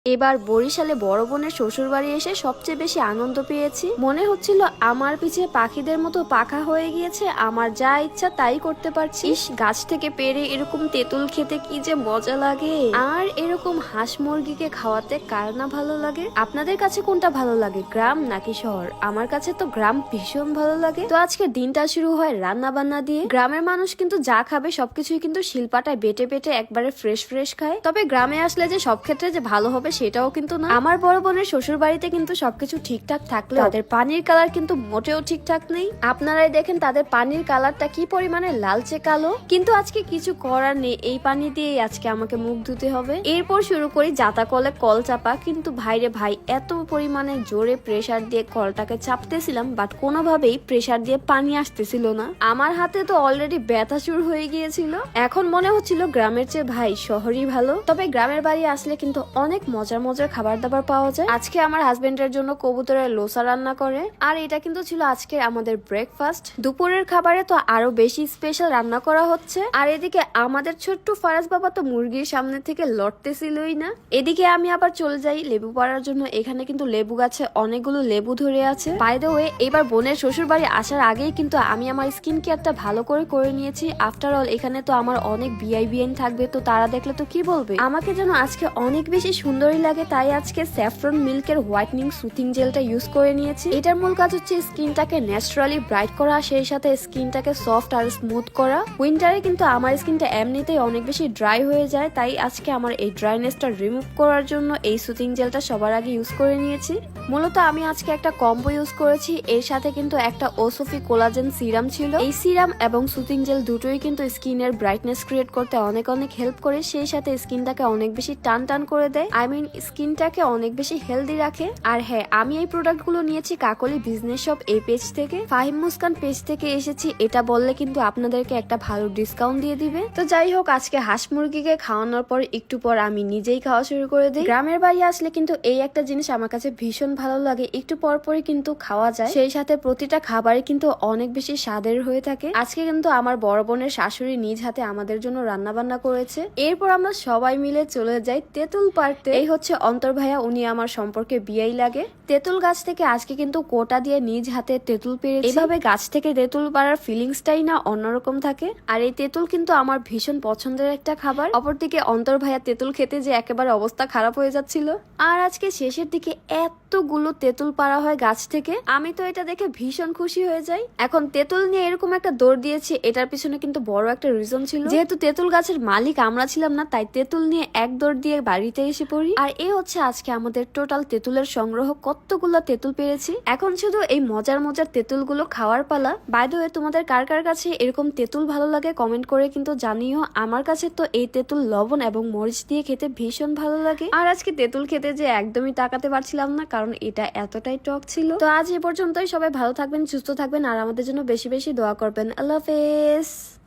এবার বরিশালে বড় বোনের শ্বশুর বাড়ি এসে সবচেয়ে বেশি আনন্দ পেয়েছি। মনে হচ্ছিল আমার পিছে পাখিদের মতো পাখা হয়ে গিয়েছে, আমার যা ইচ্ছা তাই করতে পারছি। গাছ থেকে পেরে এরকম তেঁতুল খেতে কি যে মজা লাগে, আর এরকম হাঁস মুরগিকে খাওয়াতে কার না ভালো লাগে। আপনাদের কাছে কোনটা ভালো লাগে, গ্রাম নাকি শহর? আমার কাছে তো গ্রাম ভীষণ ভালো লাগে। তো আজকে দিনটা শুরু হয় রান্না বান্না দিয়ে। গ্রামের মানুষ কিন্তু যা খাবে সবকিছুই কিন্তু শিলপাটায় বেটে বেটে একবারে ফ্রেশ ফ্রেশ খায়। তবে গ্রামে আসলে যে সব ক্ষেত্রে যে ভালো হবে সেটাও কিন্তু না। আমার বড় বোনের শ্বশুর বাড়িতে কিন্তু সবকিছু ঠিকঠাক থাকলে তাদের পানির কালার কিন্তু মোটেও ঠিকঠাক নেই। আপনারাই দেখেন তাদের পানির কালারটা কি পরিমাণে লালচে কালো। কিন্তু আজকে কিছু করার নেই, এই পানি দিয়ে আজকে আমাকে মুখ ধুতে হবে। এরপর শুরু করি জাতা কলে কল চাপা। কিন্তু ভাইরে ভাই, এত পরিমাণে জোরে প্রেসার দিয়ে কলটাকে চাপতেছিলাম, বাট কোনোভাবেই প্রেসার দিয়ে পানি আসতেছিল না। আমার হাতে তো অলরেডি ব্যথা শুরু হয়ে গিয়েছিল। এখন মনে হচ্ছিল গ্রামের চেয়ে ভাই শহরই ভালো। তবে গ্রামের বাড়ি আসলে কিন্তু অনেক মজার মজার খাবার দাবার পাওয়া যায়। আজকে আমার হাজবেন্ডের জন্য কবুতরের লোসা রান্না করে, আর এটা কিন্তু ছিল আজকে আমাদের ব্রেকফাস্ট। দুপুরের খাবারে তো আরো বেশি স্পেশাল রান্না করা হচ্ছে। আর এদিকে আমাদের ছোট্ট ফারাজ বাবা তো মুরগির সামনে থেকে লড়তেছিলই না। এদিকে আমি আবার চলে যাই লেবু পাড়ার জন্য। এখানে কিন্তু লেবু গাছে অনেকগুলো লেবু ধরে আছে। বাই দ্য ওয়ে, এবার বোনের শ্বশুর বাড়ি আসার আগেই কিন্তু আমি আমার স্কিন কেয়ারটা ভালো করে নিয়েছি। আফটার অল এখানে তো আমার অনেক ভিআইপিএন থাকবে, তো তারা দেখলে তো কি বলবে। আমাকে যেন আজকে অনেক বেশি সুন্দরই লাগে, তাই আজকে স্যাফরন মিল্কের হোয়াইটনিং সুথিং জেলটা ইউজ করে নিয়েছি। এটার মূল কাজ হচ্ছে স্কিনটাকে ন্যাচারালি ব্রাইট করা, সেই সাথে স্কিনটাকে সফট আর স্মুথ করা। উইন্টারে কিন্তু আমার স্কিনটা এমনিতেই অনেক বেশি ড্রাই হয়ে যায়, তাই আজকে আমার এই ড্রাইনেসটা রিমুভ করার জন্য এই সুথিং জেলটা সবার আগে ইউজ করে নিয়েছি। মূলত আমি আজকে একটা কম্বো ইউজ করেছি, এর সাথে কিন্তু একটা ওসোফি কোলাজেন সিরাম ছিল। এই সিরাম এবং সুথিং জেল দুটোই কিন্তু স্কিনের ব্রাইটনেস ক্রিয়েট করতে অনেক অনেক হেল্প করে, সেই সাথে স্কিনটাকে অনেক বেশি টান টান করে দেয়। আই মিন স্কিনটাকে অনেক বেশি হেলদি রাখে। আর হ্যাঁ, আমি এই প্রোডাক্ট গুলো নিয়েছি কাকলি বিজনেস শপ এই পেজ থেকে, ফাহিম মুস্কান পেজ থেকে এসেছি। এটা বললে কিন্তু আপনাদেরকে একটা ভালো ডিসকাউন্ট দিয়ে দিবে। তো যাই হোক, আজকে হাঁস মুরগিকে খাওয়ানোর পর একটু পর আমি নিজেই খাওয়া শুরু করে দিই। গ্রামের বাড়ি আসলে কিন্তু এই একটা জিনিস আমার কাছে ভীষণ ভালো লাগে, একটু পর পরই কিন্তু খাওয়া যায়, সেই সাথে প্রতিটা খাবারই কিন্তু অনেক বেশি স্বাদের হয়ে থাকে। আজকে কিন্তু আমার বড় বোনের শাশুড়ি নিজ হাতে আমাদের জন্য রান্না বান্না করেছে। এরপর আমরা সবাই মিলে চলে যাই তেঁতুল পাড়তে। এই হচ্ছে অন্তর ভাইয়া, উনি আমার সম্পর্কে বিয়াই লাগে। তেঁতুল গাছ থেকে আজকে কিন্তু কোটা দিয়ে নিজ হাতে তেঁতুল পেরেছি। এভাবে গাছ থেকে তেঁতুল পাড়ার ফিলিংসটাই না অন্যরকম থাকে। আর এই তেঁতুল কিন্তু আমার ভীষণ পছন্দের একটা খাবার। অপরদিকে অন্তর ভাইয়া তেঁতুল খেতে যে একেবারে অবস্থা খারাপ হয়ে যাচ্ছিল। আর আজকে শেষের দিকে এতগুলো তেঁতুল পাড়া হয় গাছ থেকে, আমি তো এটা দেখে ভীষণ খুশি হয়ে যাই। এখন তেঁতুল নিয়ে এরকম একটা দৌড় দিয়েছি, এটার পিছনে কিন্তু বড় একটা রিজন ছিল। যেহেতু তেঁতুল গাছের মালিক আমরা ছিলাম না, তাই তেঁতুল নিয়ে এক দৌড় দিয়ে বাড়িতে এসে পড়ি। আর এ হচ্ছে আজকে আমাদের টোটাল তেঁতুলের সংগ্রহ, কতগুলো তেঁতুল পেরেছি। এখন শুধু এই মজার মজার তেঁতুল গুলো খাওয়ার পালা। বাই দ্য ওয়ে, তোমাদের কার কার কাছে এরকম তেঁতুল ভালো লাগে কমেন্ট করে কিন্তু জানিও। আমার কাছে তো এই তেঁতুল লবণ এবং মরিচ দিয়ে খেতে ভীষণ ভালো লাগে। আর আজকে তেঁতুল খেতে যে একদমই তাকাতে পারছিলাম না, কারণ এটা এতটাই টক ছিল। তো আজ এ পর্যন্তই। সবাই ভালো থাকবেন, সুস্থ থাকবেন, আর আমাদের জন্য বেশি বেশি দোয়া করবেন। আল্লাহ হাফেজ।